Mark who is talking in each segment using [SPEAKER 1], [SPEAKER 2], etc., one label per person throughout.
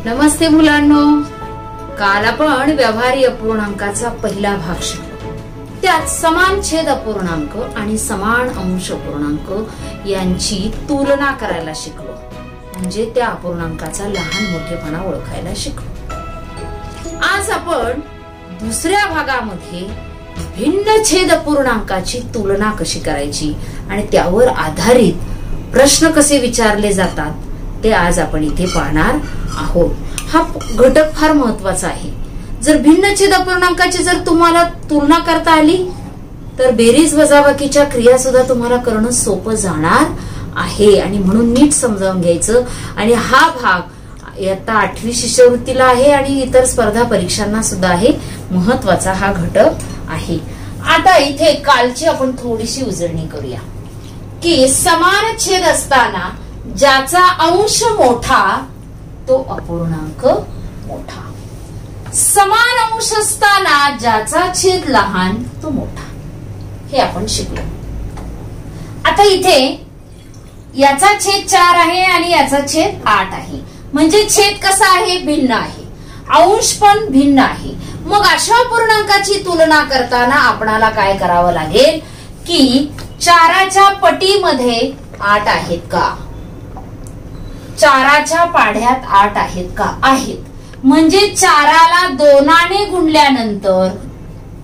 [SPEAKER 1] नमस्ते मुलांनो, काल आपण व्यवहारी अपूर्णांकाचा पहिला भाग शिकलो. त्यात समान छेद अपूर्णांक आणि समान अंश अपूर्णांक यांची तुलना करायला शिकलो. म्हणजे त्या अपूर्णांकाचा लहान मोठेपणा ओळखायला शिकलो. आज आपण दुसऱ्या भागामध्ये भिन्न छेद अपूर्णांकाची तुलना कशी करायची आणि त्यावर आधारित प्रश्न कसे विचारले जातात ते आज आपण इथे पाहणार आहोत. हा घटक फार महत्वाचा आहे. जर भिन्न छेद अपूर्णांकाची जर तुम्हाला तुलना करता आली तर बेरीज वजाबाकीच्या क्रिया सुद्धा तुम्हाला करणं सोपं जाणार आहे आणि म्हणून नीट समजावून घ्यायचं. आणि हा भाग इयत्ता 8वी शिष्यवृत्तीला आहे आणि इतर स्पर्धा परीक्षांना सुद्धा आहे. महत्वाचा हा घटक आहे. आता इथे कालची आपण थोडीशी उजळणी करूया की समान छेद असताना ज्याचा अंश मोठा तो अपूर्णांक मोठा, समान अंश असताना ज्याचा छेद लहान तो मोठा, हे आपण शिकलो. आता इथे याचा छेद 4 आहे आणि याचा छेद 8 आहे. म्हणजे छेद कसा आहे? भिन्न आहे. अंश पण भिन्न आहे. मग अशा अपूर्णांकाची तुलना करताना आपणाला काय करावं लागेल की 4च्या पटीमध्ये 8 आहेत का, 4च्या पाढ्यात 8 आहेत का? आहेत. म्हणजे 4ला 2ने गुणल्यानंतर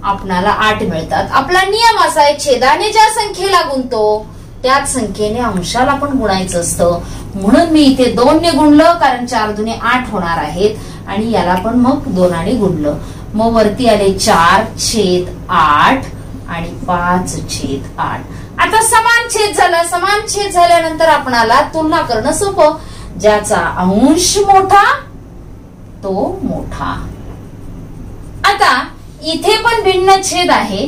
[SPEAKER 1] आपणाला 8 मिळतात. आपला नियम असा आहे, छेदाने ज्या संख्येला गुणतो त्याच संख्येने अंशाला पण गुणायचं असतं. म्हणून मी इथे 2ने गुणलं, कारण 4 दुने 8 होणार आहेत आणि याला पण मग 2ने गुणलं. मग वरती आले 4/8 आणि 5/8. आता समान छेद झाला. समान छेद झाल्यानंतर आपणाला तुलना करणं सोपं. ज्याचा अंश मोठा तो मोठा. आता इथे पण भिन्न छेद आहे,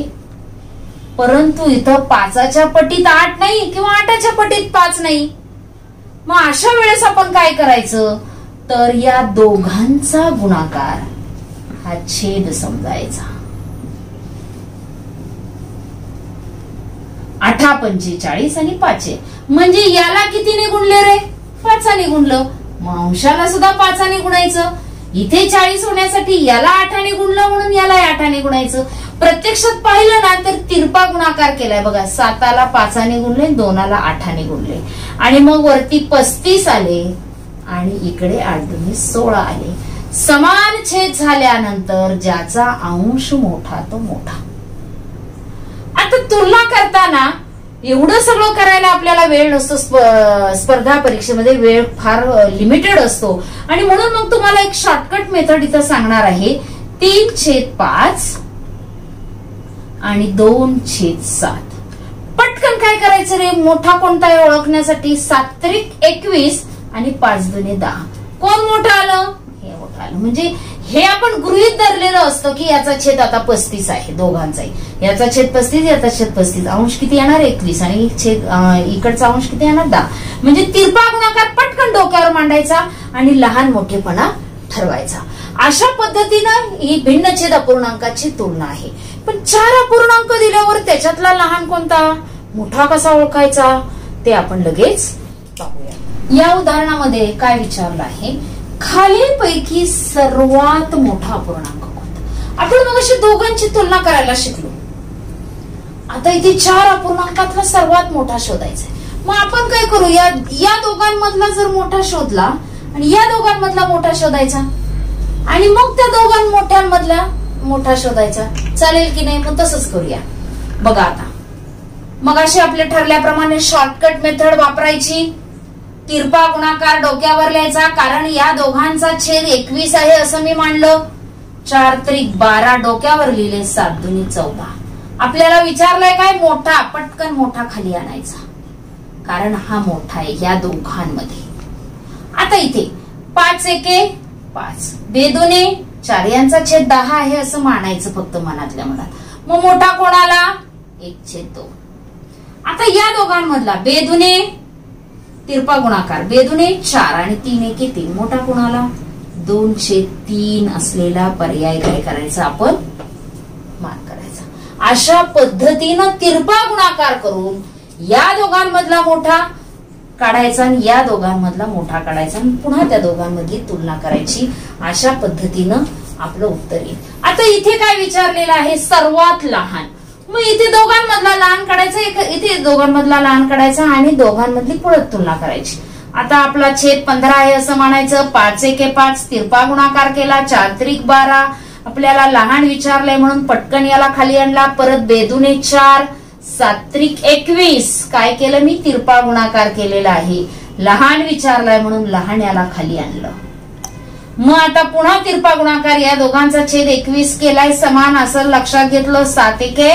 [SPEAKER 1] परंतु इथं 5च्या पटीत 8 नाही किंवा 8च्या पटीत 5 नाही. मग अशा वेळेस आपण काय करायचं तर या दोघांचा गुणाकार हा छेद समजायचा. 8×45 आणि 5. म्हणजे याला कितीने गुणले रे? 5ने गुणलं. मग अंशाला सुद्धा 5ने गुणायचं. इथे 40 होण्यासाठी याला 8ने गुणलं म्हणून याला 8ने गुणायचं. प्रत्यक्षात पाहिलं ना तर तिरपा गुणाकार केलाय बघा. 7ला 5ने गुणले, 2ला 8ने गुणले आणि मग वरती 35 आले आणि इकडे 8×2 आले. समान छेद झाल्यानंतर ज्याचा अंश मोठा तो मोठा. आता तुलना करताना एवढं सगळं करायला आपल्याला वेळ नसतो. स्पर्धा परीक्षेमध्ये वेळ फार लिमिटेड असतो आणि म्हणून मग तुम्हाला एक शॉर्टकट मेथड इथं सांगणार आहे. 3/5 आणि 2/7. पटकन काय करायचं रे? मोठा कोणता आहे ओळखण्यासाठी 7×21 आणि 5×10. कोण मोठं आलं? हे मोठं आलं. म्हणजे हे आपण गृहीत धरलेलं असतं की याचा छेद आता 35 आहे दोघांचाही. याचा छेद 35, याचा छेद 35. अंश किती येणार? 21 आणि छेद इकडचा अंश किती येणार? 10. म्हणजे तिरपा गुणाकार पटकन डोक्यावर मांडायचा आणि लहान मोठेपणा ठरवायचा. अशा पद्धतीनं ही भिन्न छेद अपूर्णांकाची तुलना आहे. पण 4 अपूर्णांक दिल्यावर त्याच्यातला लहान कोणता, मोठा कसा ओळखायचा ते आपण लगेच पाहूया. या उदाहरणामध्ये काय विचारलं आहे? खालीलपैकी सर्वात मोठा अपूर्णांक कोणता? आपण मग अशी दोघांची तुलना करायला शिकलो. आता इथे 4 अपूर्णांकातला सर्वात मोठा शोधायचा आहे. मग आपण काय करू, या दोघांमधला जर मोठा शोधला आणि या दोघांमधला मोठा शोधायचा आणि मग त्या दोघां मोठ्यांमधला मोठा शोधायचा. चालेल की नाही? मग तसंच करूया. बघा आता मग अशी आपल्या ठरल्याप्रमाणे शॉर्टकट मेथड वापरायची. तिरपा गुणाकार डोक्यावर लिहायचा, कारण या दोघांचा छेद 21 आहे असं मी मांडलं. 4×12 डोक्यावर लिहिले. 7×14. आपल्याला विचारलंय काय? मोठा. पटकन मोठा खाली आणायचा, कारण हा मोठा आहे या दोघांमध्ये. आता इथे 5×1 5, 2×2 4, यांचा छेद 10 आहे असं मानायचं फक्त मनातल्या मनात. मग मोठा कोणाला? 1/2. आता या दोघांमधला 2×2 तिरपा गुणाकार 2×2 4 आणि 3×1 3. मोठा कोणाला? 2/3 असलेला पर्याय काय करायचा आपण? मार्क करायचा. अशा पद्धतीनं तिरपा गुणाकार करून या दोघांमधला मोठा काढायचा आणि या दोघांमधला मोठा काढायचा आणि पुन्हा त्या दोघांमधली तुलना करायची. अशा पद्धतीनं आपलं उत्तर येईल. आता इथे काय विचारलेलं आहे, सर्वात लहान. मग इथे दोघांमधला लहान काढायचा, इथे दोघांमधला लहान काढायचा आणि दोघांमधली परत तुलना करायची. आता आपला छेद 15 आहे असं म्हणायचं. 5 एके 5, तिरपा गुणाकार केला, 4 त्रिक 12. आपल्याला लहान विचारलंय म्हणून पटकन याला खाली आणला. परत बेदुने 4, 7 त्रिक 21. काय केलं मी, तिरपा गुणाकार केलेला आहे. लहान विचारलाय म्हणून लहान याला खाली आणलं. मग आता पुन्हा तिरपा गुणाकार, या दोघांचा छेद 21 केलाय, समान असं लक्षात घेतलं. 7 एके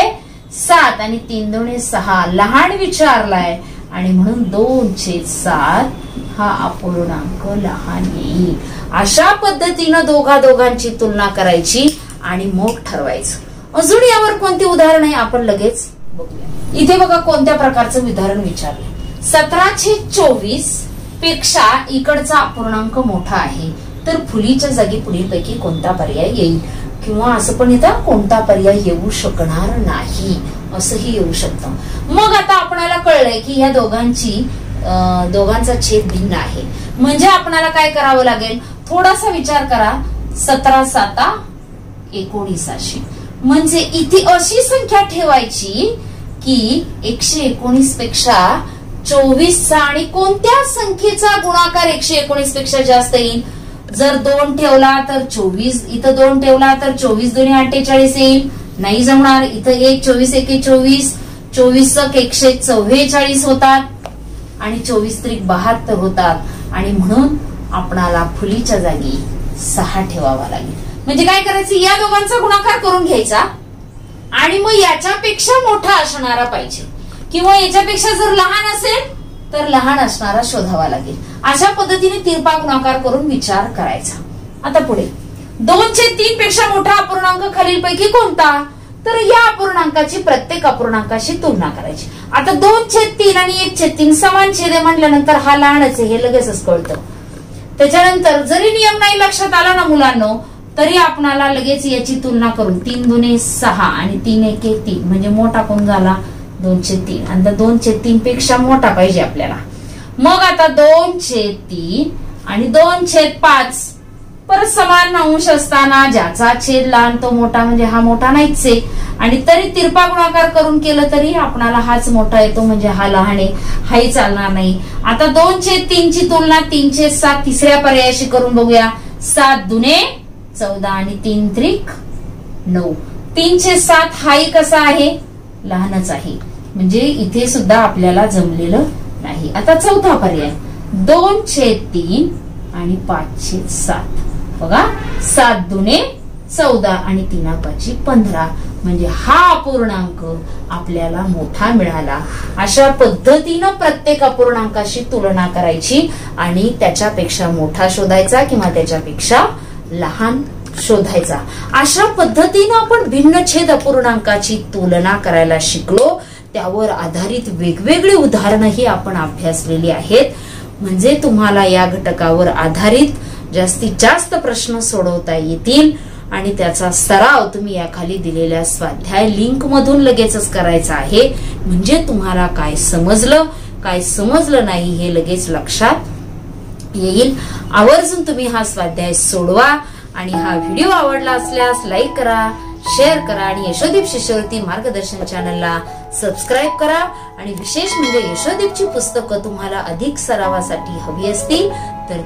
[SPEAKER 1] 7 आणि 3 दुणे 6. लहान विचारलाय आणि म्हणून 2/7 हा अपूर्णांक लहान येईल. अशा पद्धतीनं दोघांची तुलना करायची आणि मग ठरवायचं. अजून यावर कोणती उदाहरण आहे आपण लगेच बघूया. इथे बघा कोणत्या प्रकारचं उदाहरण विचारलंय. 17/24 पेक्षा इकडचा अपूर्णांक मोठा आहे, तर फुलीच्या जागी पुढीलपैकी कोणता पर्याय येईल. किंवा असं पण इथं कोणता पर्याय येऊ शकणार नाही असंही येऊ शकतं. मग आता आपल्याला कळलंय की ह्या दोघांचा छेद भिन्न आहे. म्हणजे आपल्याला काय करावं लागेल, थोडासा विचार करा. 17 7 19 म्हणजे इथे अशी संख्या ठेवायची की 119 पेक्षा 24चा आणि कोणत्या संख्येचा गुणाकार 119 पेक्षा जास्त येईल. जर 2 ठेवला तर 24, इथं 2 ठेवला तर 24 दुणे 48 येईल. नाही जमणार. इथं 1 24 एके 24, 24 144 होतात आणि 24 त्रिक 72 होतात. आणि म्हणून आपणाला फुलीच्या जागी 6 ठेवावा लागेल. म्हणजे काय करायचं, या दोघांचा गुणाकार करून घ्यायचा आणि मग याच्यापेक्षा मोठा असणारा पाहिजे किंवा याच्यापेक्षा जर लहान असेल तर लहान असणारा शोधावा लागेल. अशा पद्धतीने तिरपा गुणाकार करून विचार करायचा. आता पुढे 2/3 पेक्षा मोठा अपूर्णांक खालीलपैकी कोणता, तर या अपूर्णांकाची प्रत्येक अपूर्णांकाशी तुलना करायची. आता 2/3 आणि 1/3 समान छेद आहे म्हटल्यानंतर हा लहानच आहे हे लगेचच कळतं. त्याच्यानंतर जरी नियम नाही लक्षात आला ना मुलांनो, तरी आपणाला लगेच याची तुलना करून 3 दुणे 6 आणि 3 एके 3 म्हणजे मोठा कोण झाला 2/3. आणि 2/3 पेक्षा मोठा पाहिजे आपल्याला. मग आता 2/3 आणि 2/5 परत समान अंश असताना ज्याचा छेद लहान तो मोठा, म्हणजे हा मोठा नाहीच आहे. आणि तरी तिरपा गुणाकार करून केलं तरी आपणाला हाच मोठा येतो म्हणजे हा लहान आहे, हाही चालणार नाही. आता 2/3 ची तुलना 3/7 तिसऱ्या पर्यायाशी करून बघूया. 7 दुणे 14 आणि 3 त्रिक 9. 3/7 हाही कसा आहे, लहानच आहे. म्हणजे इथे सुद्धा आपल्याला जमलेलं नाही. आता चौथा पर्याय 2/3 आणि 5/7. बघा 7 दुणे 14 आणि 3 15 म्हणजे हा अपूर्णांक आपल्याला मोठा मिळाला. अशा पद्धतीनं प्रत्येक अपूर्णांकाशी तुलना करायची आणि त्याच्यापेक्षा मोठा शोधायचा किंवा त्याच्यापेक्षा लहान शोधायचा. अशा पद्धतीनं आपण भिन्न छेद अपूर्णांकाची तुलना करायला शिकलो. त्यावर आधारित वेगवेगळी उदाहरणंही आपण अभ्यासलेली आहेत. म्हणजे तुम्हाला या घटकावर आधारित जास्तीत जास्त प्रश्न सोडवता येतील आणि त्याचा सराव तुम्ही या खाली दिलेल्या स्वाध्याय लिंक मधून लगेचच करायचा आहे. म्हणजे तुम्हाला काय समजलं काय समजलं नाही हे लगेच लक्षात येईल. आवर्जून तुम्ही हा स्वाध्याय सोडवा आणि हा व्हिडिओ आवडला असल्यास लाईक करा, शेअर करा आणि यशोदीप शिष्यवृत्ती मार्गदर्शन चॅनलला सबस्क्राईब करा. आणि विशेष म्हणजे यशोदीपची पुस्तकं तुम्हाला अधिक सरावासाठी हवी असतील तर